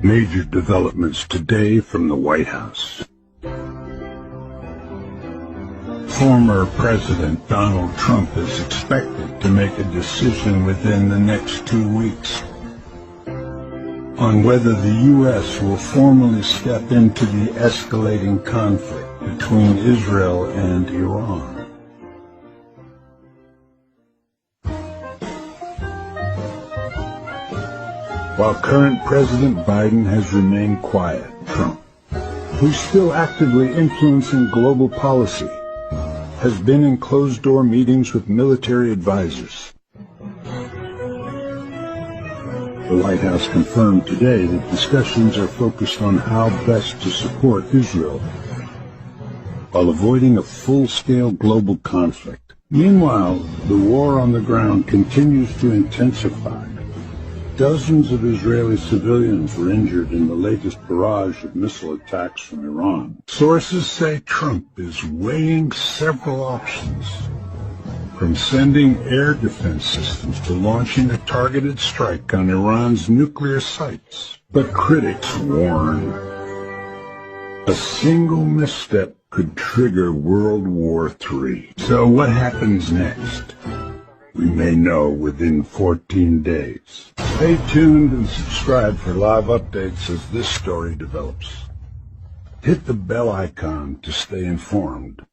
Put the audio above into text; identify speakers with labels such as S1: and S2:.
S1: Major developments today from the White House. Former President Donald Trump is expected to make a decision within the next 2 weeks on whether the U.S. will formally step into the escalating conflict between Israel and Iran. While current President Biden has remained quiet, Trump, who's still actively influencing global policy, has been in closed-door meetings with military advisors. The White House confirmed today that discussions are focused on how best to support Israel while avoiding a full-scale global conflict. Meanwhile, the war on the ground continues to intensify. Dozens of Israeli civilians were injured in the latest barrage of missile attacks from Iran. Sources say Trump is weighing several options, from sending air defense systems to launching a targeted strike on Iran's nuclear sites. But critics warn a single misstep could trigger World War III. So what happens next? We may know within 14 days. Stay tuned and subscribe for live updates as this story develops. Hit the bell icon to stay informed.